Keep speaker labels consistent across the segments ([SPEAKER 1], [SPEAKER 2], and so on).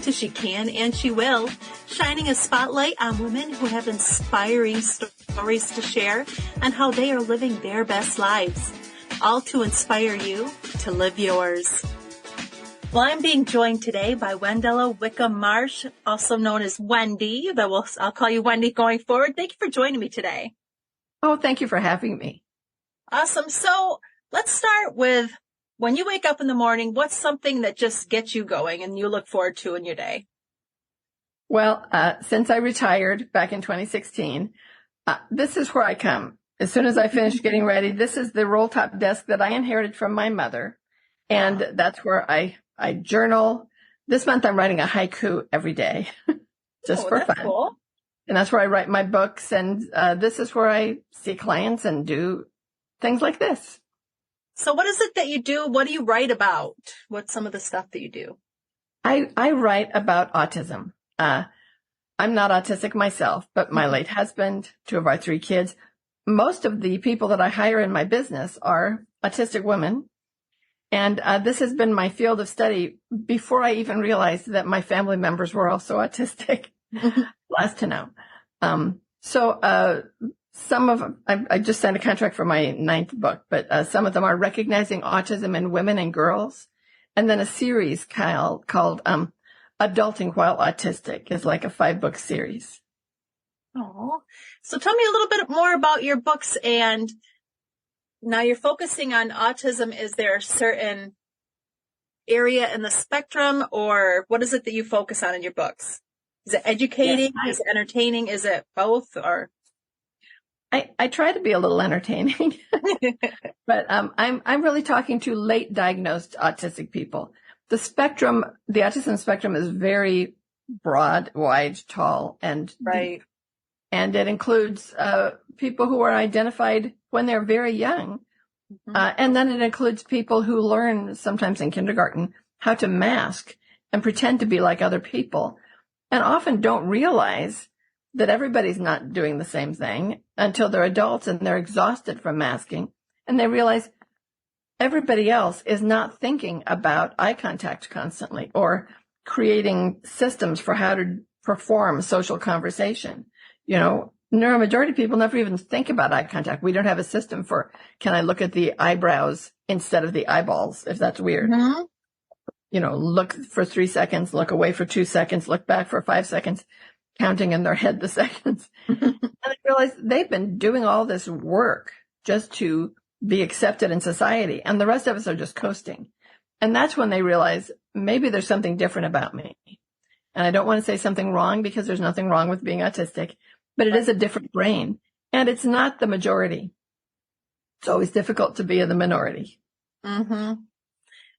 [SPEAKER 1] to She Can and She Will, shining a spotlight on women who have inspiring stories to share and how they are living their best lives, all to inspire you to live yours. Well, I'm being joined today by Wendela Whitcomb Marsh, also known as Wendy, but I'll call you Wendy going forward. Thank you for joining me today.
[SPEAKER 2] Oh, thank you for having me.
[SPEAKER 1] Awesome. So let's start with, when you wake up in the morning, what's something that just gets you going and you look forward to in your day?
[SPEAKER 2] Well, since I retired back in 2016, this is where I come. As soon as I finish getting ready, this is the roll top desk that I inherited from my mother. And that's where I journal. This month I'm writing a haiku every day, just for fun.
[SPEAKER 1] Cool.
[SPEAKER 2] And that's where I write my books. And this is where I see clients and do things like this.
[SPEAKER 1] So what is it that you do? What do you write about? What's some of the stuff that you do?
[SPEAKER 2] I write about autism. I'm not autistic myself, but my late husband, 2 of our 3 kids, most of the people that I hire in my business are autistic women. And this has been my field of study before I even realized that my family members were also autistic. Last to know. I just signed a contract for my 9th book, but some of them are recognizing autism in women and girls. And then a series called Adulting While Autistic is like a 5-book series.
[SPEAKER 1] Oh, so tell me a little bit more about your books. And now you're focusing on autism. Is there a certain area in the spectrum, or what is it that you focus on in your books? Is it educating? Yes, is it entertaining? Is it both? Or
[SPEAKER 2] I try to be a little entertaining, but I'm really talking to late diagnosed autistic people. The autism spectrum is very broad, wide, tall, and
[SPEAKER 1] right.
[SPEAKER 2] Deep. And it includes people who are identified when they're very young. And then it includes people who learn sometimes in kindergarten how to mask and pretend to be like other people, and often don't realize that everybody's not doing the same thing until they're adults and they're exhausted from masking. And they realize everybody else is not thinking about eye contact constantly or creating systems for how to perform social conversation. You know, neuromajority people never even think about eye contact. We don't have a system for, can I look at the eyebrows instead of the eyeballs, if that's weird. Mm-hmm. You know, look for 3 seconds, look away for 2 seconds, look back for 5 seconds, counting in their head the seconds. And I realize they've been doing all this work just to be accepted in society, and the rest of us are just coasting. And that's when they realize maybe there's something different about me. And I don't want to say something wrong, because there's nothing wrong with being autistic, but it is a different brain, and it's not the majority. It's always difficult to be in the minority.
[SPEAKER 1] Mm-hmm.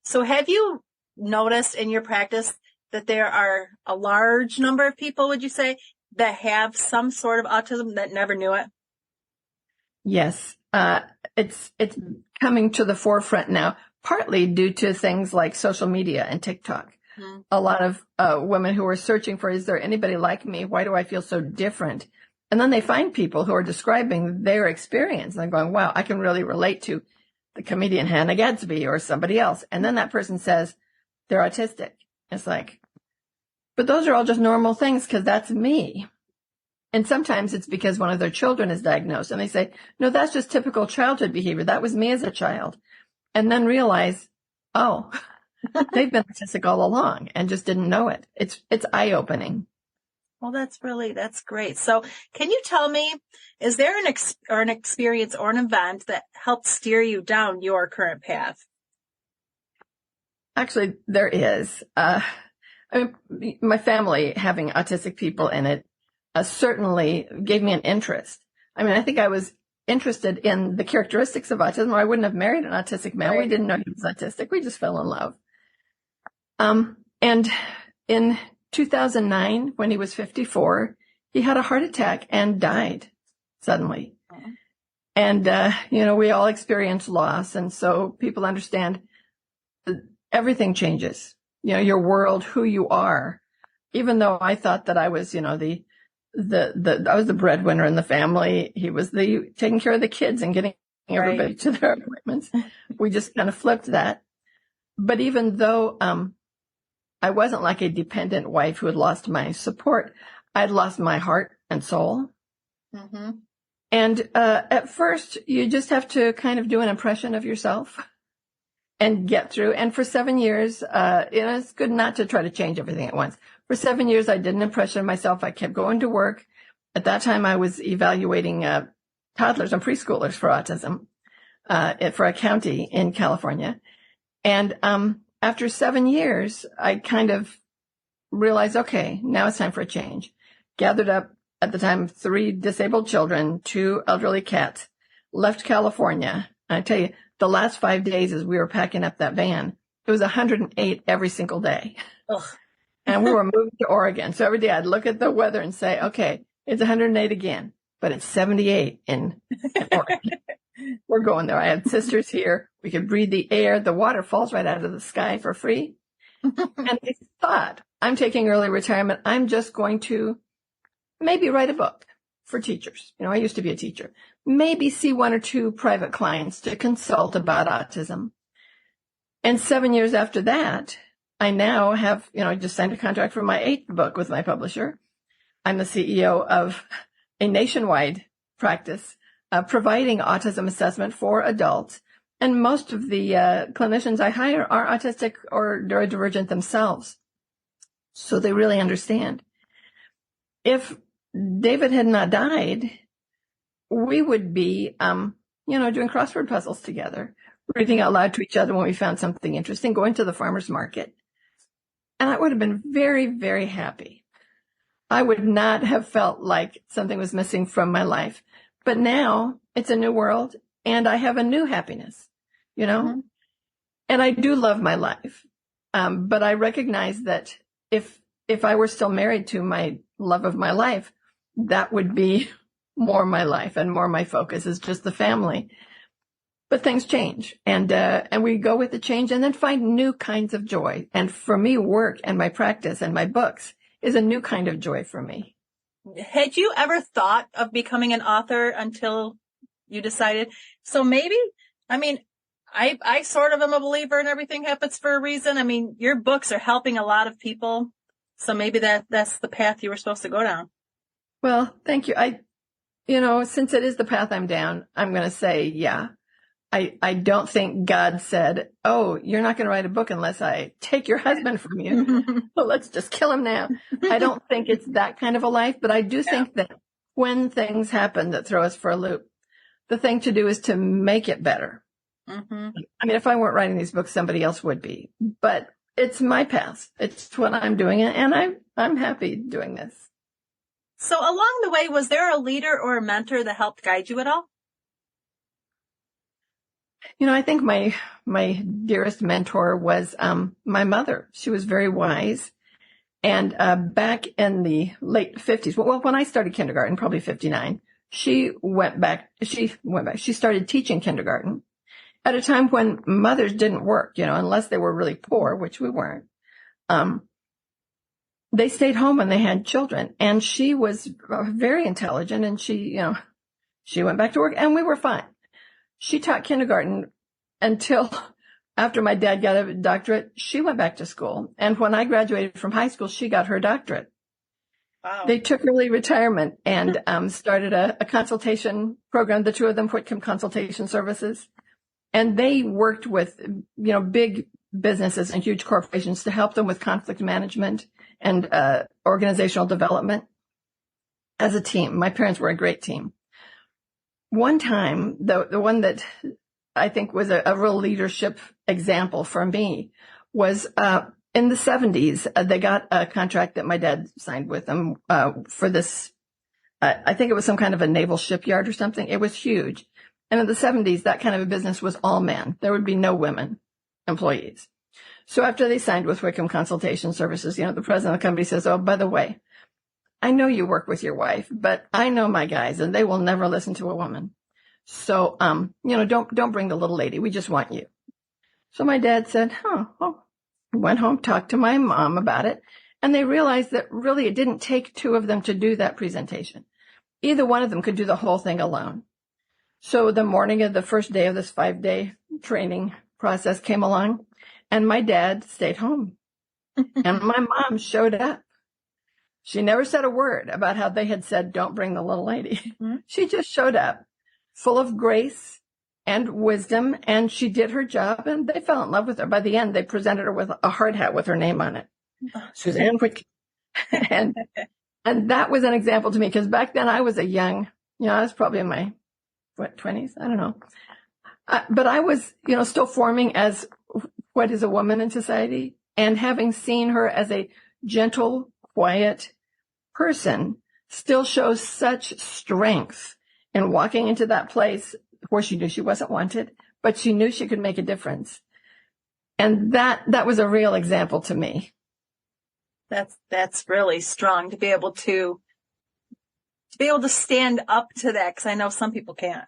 [SPEAKER 1] So have you noticed in your practice that there are a large number of people, would you say, that have some sort of autism that never knew it?
[SPEAKER 2] Yes. It's coming to the forefront now, partly due to things like social media and TikTok. Mm-hmm. A lot of women who are searching for, is there anybody like me? Why do I feel so different? And then they find people who are describing their experience, and they're going, wow, I can really relate to the comedian Hannah Gadsby or somebody else. And then that person says they're autistic. It's like, but those are all just normal things, because that's me. And sometimes it's because one of their children is diagnosed, and they say, no, that's just typical childhood behavior. That was me as a child. And then realize, oh, they've been autistic all along and just didn't know it. It's eye-opening.
[SPEAKER 1] Well, that's great. So can you tell me, is there an experience or an event that helped steer you down your current path?
[SPEAKER 2] Actually, there is. My family having autistic people in it certainly gave me an interest. I mean, I think I was interested in the characteristics of autism, or I wouldn't have married an autistic man. Right. We didn't know he was autistic. We just fell in love. And in 2009, when he was 54, he had a heart attack and died suddenly. Mm-hmm. And, we all experience loss. And so people understand everything changes. Your world, who you are. Even though I thought that I was, I was the breadwinner in the family. He was taking care of the kids and getting everybody to their appointments. We just kind of flipped that. But even though, I wasn't like a dependent wife who had lost my support. I'd lost my heart and soul.
[SPEAKER 3] Mm-hmm.
[SPEAKER 2] And at first, you just have to kind of do an impression of yourself and get through. And for 7 years, it's good not to try to change everything at once. For 7 years, I did an impression of myself. I kept going to work. At that time, I was evaluating toddlers and preschoolers for autism for a county in California. And after 7 years, I kind of realized, okay, now it's time for a change. Gathered up, at the time, 3 disabled children, 2 elderly cats, left California. And I tell you, the last 5 days as we were packing up that van, it was 108 every single day.
[SPEAKER 3] Ugh.
[SPEAKER 2] And we were moving to Oregon. So every day I'd look at the weather and say, okay, it's 108 again, but it's 78 in Oregon. We're going there. I had sisters here. We could breathe the air. The water falls right out of the sky for free. And I thought, I'm taking early retirement. I'm just going to maybe write a book for teachers. I used to be a teacher. Maybe see 1 or 2 private clients to consult about autism. And 7 years after that, I now have, just signed a contract for my 8th book with my publisher. I'm the CEO of a nationwide practice providing autism assessment for adults. And most of the clinicians I hire are autistic or neurodivergent themselves. So they really understand. If David had not died, we would be, doing crossword puzzles together, reading out loud to each other when we found something interesting, going to the farmer's market. And I would have been very, very happy. I would not have felt like something was missing from my life. But now it's a new world and I have a new happiness,
[SPEAKER 3] Mm-hmm.
[SPEAKER 2] And I do love my life. But I recognize that if I were still married to my love of my life, that would be more my life and more my focus is just the family. But things change and we go with the change and then find new kinds of joy. And for me, work and my practice and my books is a new kind of joy for me.
[SPEAKER 3] Had you ever thought of becoming an author until you decided? So maybe, I sort of am a believer in everything happens for a reason. Your books are helping a lot of people. So maybe that's the path you were supposed to go down.
[SPEAKER 2] Well, thank you. Since it is the path I'm down, I'm going to say, yeah. I don't think God said, oh, you're not going to write a book unless I take your husband from you. Well, let's just kill him now. I don't think it's that kind of a life, but I do think that when things happen that throw us for a loop, the thing to do is to make it better.
[SPEAKER 3] Mm-hmm.
[SPEAKER 2] If I weren't writing these books, somebody else would be. But it's my path. It's what I'm doing, and I'm happy doing this.
[SPEAKER 3] So along the way, was there a leader or a mentor that helped guide you at all?
[SPEAKER 2] I think my dearest mentor was my mother. She was very wise. And back in the late 50s, well, when I started kindergarten, probably 59, she went back. She started teaching kindergarten at a time when mothers didn't work, unless they were really poor, which we weren't. They stayed home when they had children. And she was very intelligent, and she went back to work, and we were fine. She taught kindergarten until after my dad got a doctorate. She went back to school. And when I graduated from high school, she got her doctorate.
[SPEAKER 3] Wow.
[SPEAKER 2] They took early retirement and started a consultation program, the 2 of them, Whitcomb Consultation Services. And they worked with, big businesses and huge corporations to help them with conflict management and organizational development as a team. My parents were a great team. One time, the one that I think was a real leadership example for me was in the 70s. They got a contract that my dad signed with them for this. I think it was some kind of a naval shipyard or something. It was huge. And in the 70s, that kind of a business was all men. There would be no women employees. So after they signed with Whitcomb Consultation Services, the president of the company says, oh, by the way, I know you work with your wife, but I know my guys and they will never listen to a woman. So, don't bring the little lady. We just want you. So my dad said, went home, talked to my mom about it. And they realized that really it didn't take 2 of them to do that presentation. Either one of them could do the whole thing alone. So the morning of the first day of this 5-day training process came along and my dad stayed home And my mom showed up. She never said a word about how they had said, don't bring the little lady.
[SPEAKER 3] Mm-hmm.
[SPEAKER 2] She just showed up full of grace and wisdom, and she did her job, and they fell in love with her. By the end, they presented her with a hard hat with her name on it. Suzanne Whitcomb. And that was an example to me, because back then I was a young, I was probably in my, 20s? I don't know. But I was, still forming as what is a woman in society, and having seen her as a gentle, quiet person still shows such strength in walking into that place where she knew she wasn't wanted, but she knew she could make a difference. And that was a real example to me.
[SPEAKER 3] That's really strong to be able to stand up to that, because I know some people can't.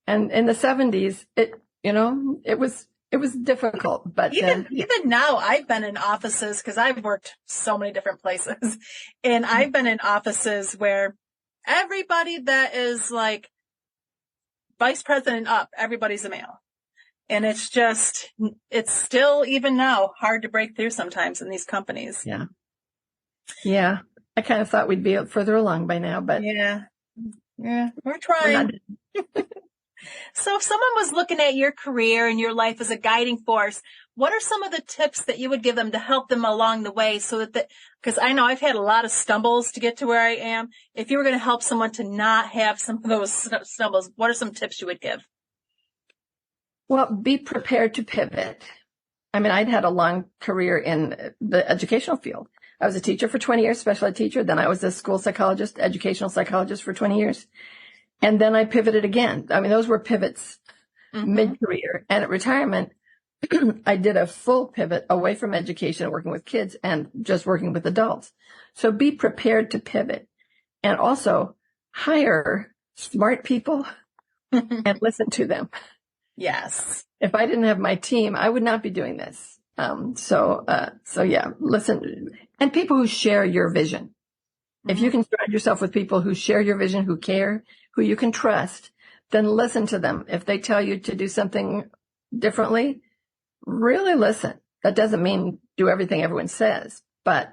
[SPEAKER 3] And
[SPEAKER 2] in the 70s, it was difficult, but
[SPEAKER 3] even now I've been in offices, because I've worked so many different places, and I've been in offices where everybody that is like vice president up, everybody's a male. And it's still, even now, hard to break through sometimes in these companies.
[SPEAKER 2] Yeah. Yeah. I kind of thought we'd be further along by now, but
[SPEAKER 3] yeah, we're trying. So if someone was looking at your career and your life as a guiding force, what are some of the tips that you would give them to help them along the way, so that because I know I've had a lot of stumbles to get to where I am. If you were going to help someone to not have some of those stumbles, what are some tips you would give?
[SPEAKER 2] Well, be prepared to pivot. I mean, I'd had a long career in the educational field. I was a teacher for 20 years, special ed teacher. Then I was a school psychologist, educational psychologist for 20 years. And then I pivoted again. I mean, those were pivots mid-career. And at retirement, I did a full pivot away from education, working with kids and just working with adults. So be prepared to pivot, and also hire smart people and listen to them.
[SPEAKER 3] Yes.
[SPEAKER 2] If I didn't have my team, I would not be doing this. So yeah, listen, and people who share your vision. If you can surround yourself with people who share your vision, who care, who you can trust, then listen to them. If they tell you to do something differently, really listen. That doesn't mean do everything everyone says, but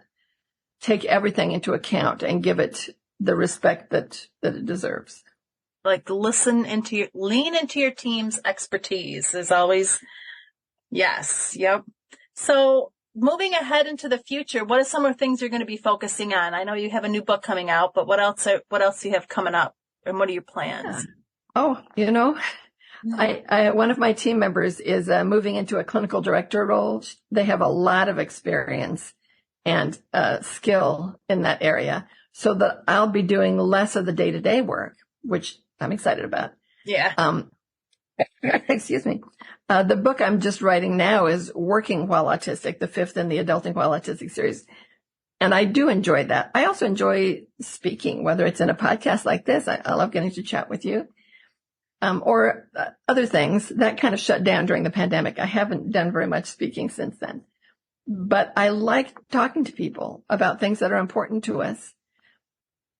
[SPEAKER 2] take everything into account and give it the respect that it deserves.
[SPEAKER 3] Like lean into your team's expertise is always, yes. Yep. So moving ahead into the future, what are some of the things you're going to be focusing on? I know you have a new book coming out, but what else do you have coming up, and what are your plans?
[SPEAKER 2] Oh, one of my team members is moving into a clinical director role. They have a lot of experience and skill in that area, so that I'll be doing less of the day-to-day work, which I'm excited about.
[SPEAKER 3] Yeah.
[SPEAKER 2] Excuse me. The book I'm just writing now is Working While Autistic, the 5th in the Adulting While Autistic series. And I do enjoy that. I also enjoy speaking, whether it's in a podcast like this. I love getting to chat with you. Or other things that kind of shut down during the pandemic. I haven't done very much speaking since then. But I like talking to people about things that are important to us.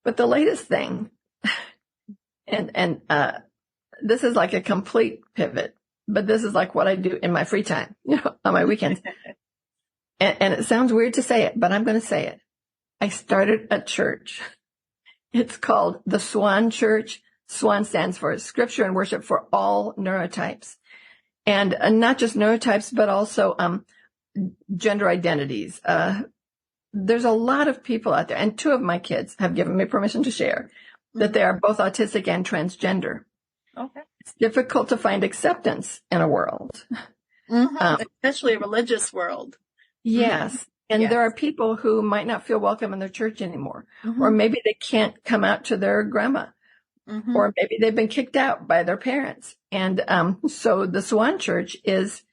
[SPEAKER 2] But the latest thing, and this is like a complete pivot, but this is like what I do in my free time, on my weekends. And it sounds weird to say it, but I'm going to say it. I started a church. It's called the Swan Church. SWAN stands for Scripture and Worship for All Neurotypes. And not just neurotypes, but also gender identities. There's a lot of people out there, and 2 of my kids have given me permission to share that they are both autistic and transgender.
[SPEAKER 3] Okay.
[SPEAKER 2] It's difficult to find acceptance in a world.
[SPEAKER 3] Especially a religious world.
[SPEAKER 2] Yes. And there are people who might not feel welcome in their church anymore. Or maybe they can't come out to their grandma. Or maybe they've been kicked out by their parents. And so the Swan Church is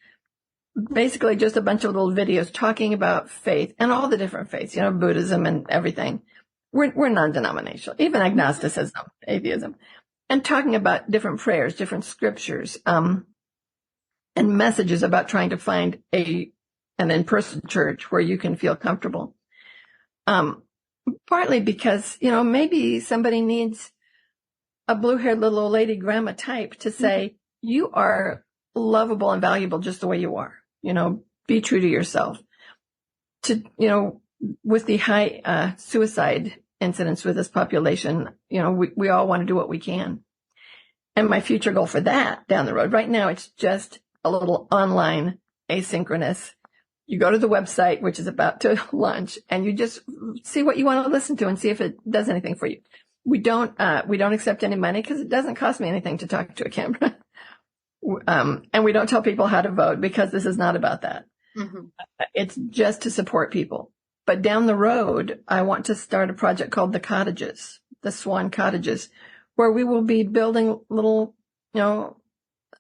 [SPEAKER 2] basically just a bunch of little videos talking about faith and all the different faiths, Buddhism and everything. We're non-denominational, even agnosticism, atheism, and talking about different prayers, different scriptures, and messages about trying to find an in-person church where you can feel comfortable. Partly because, maybe somebody needs a blue-haired little old lady grandma type to say, you are lovable and valuable just the way you are. Be true to yourself. with the high suicide incidence with this population, we all want to do what we can. And my future goal for that down the road, right now, it's just a little online asynchronous. You go to the website, which is about to launch, and you just see what you want to listen to and see if it does anything for you. We don't accept any money because it doesn't cost me anything to talk to a camera. And we don't tell people how to vote because this is not about that. Mm-hmm. It's just to support people. But down the road, I want to start a project called the Swan Cottages, where we will be building little,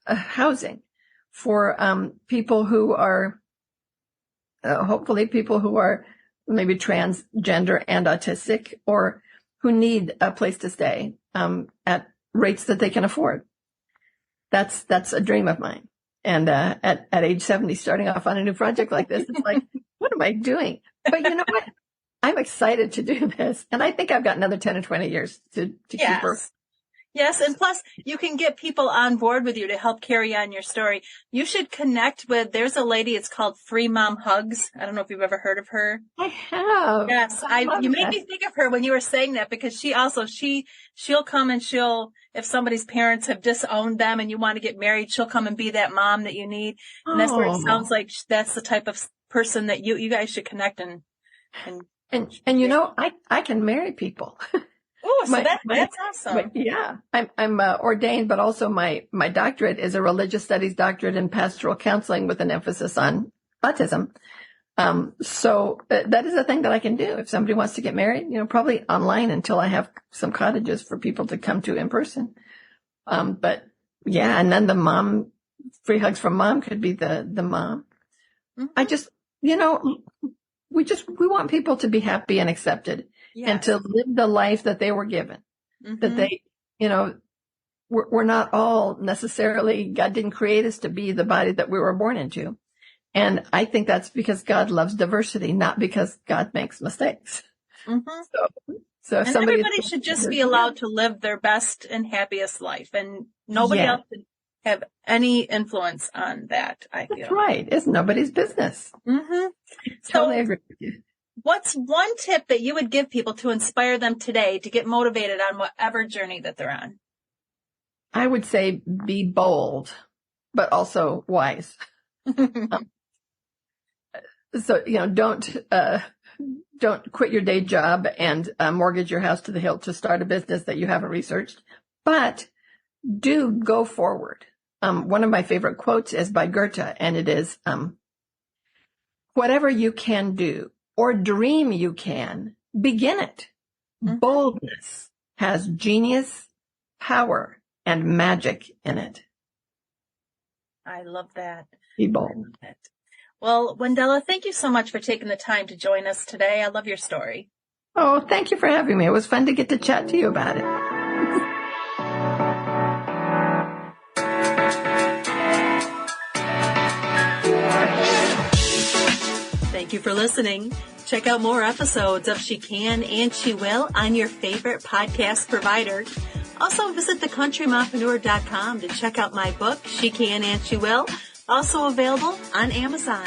[SPEAKER 2] housing for people who are, hopefully people who are maybe transgender and autistic, or who need a place to stay at rates that they can afford. That's a dream of mine. And at age 70, starting off on a new project like this, it's like, what am I doing? But you know what? I'm excited to do this. And I think I've got another 10 or 20 years to keep her.
[SPEAKER 3] Yes. And plus you can get people on board with you to help carry on your story. You should connect with, there's a lady, it's called Free Mom Hugs. I don't know if you've ever heard of her.
[SPEAKER 2] I have.
[SPEAKER 3] Yes. You made me think of her when you were saying that, because she'll come and if somebody's parents have disowned them and you want to get married, she'll come and be that mom that you need. And that's where it sounds like that's the type of person that you guys should connect and
[SPEAKER 2] I can marry people.
[SPEAKER 3] Oh, so that's awesome.
[SPEAKER 2] Yeah, I'm ordained, but also my doctorate is a religious studies doctorate in pastoral counseling with an emphasis on autism. So that is a thing that I can do. If somebody wants to get married, probably online until I have some cottages for people to come to in person. But yeah, and then the mom, Free Hugs from Mom could be the mom. Mm-hmm. I just, we want people to be happy and accepted. Yes. And to live the life that they were given, mm-hmm. that they, we're not all necessarily, God didn't create us to be the body that we were born into. And I think that's because God loves diversity, not because God makes mistakes. Mm-hmm. So
[SPEAKER 3] and everybody should just be allowed to live their best and happiest life, and nobody else should have any influence on that, I feel.
[SPEAKER 2] That's right. It's nobody's business.
[SPEAKER 3] Mm-hmm.
[SPEAKER 2] Totally agree with you.
[SPEAKER 3] What's one tip that you would give people to inspire them today to get motivated on whatever journey that they're on?
[SPEAKER 2] I would say be bold, but also wise. So, don't quit your day job and mortgage your house to the hilt to start a business that you haven't researched, but do go forward. One of my favorite quotes is by Goethe, and it is, whatever you can do or dream you can, begin it. Mm-hmm. Boldness has genius, power, and magic in it.
[SPEAKER 3] I love that.
[SPEAKER 2] Be bold.
[SPEAKER 3] Well, Wendela, thank you so much for taking the time to join us today. I love your story.
[SPEAKER 2] Oh, thank you for having me. It was fun to get to chat to you about it.
[SPEAKER 1] Thank you for listening. Check out more episodes of She Can and She Will on your favorite podcast provider. Also visit thecountrymompreneur.com to check out my book, She Can and She Will, also available on Amazon.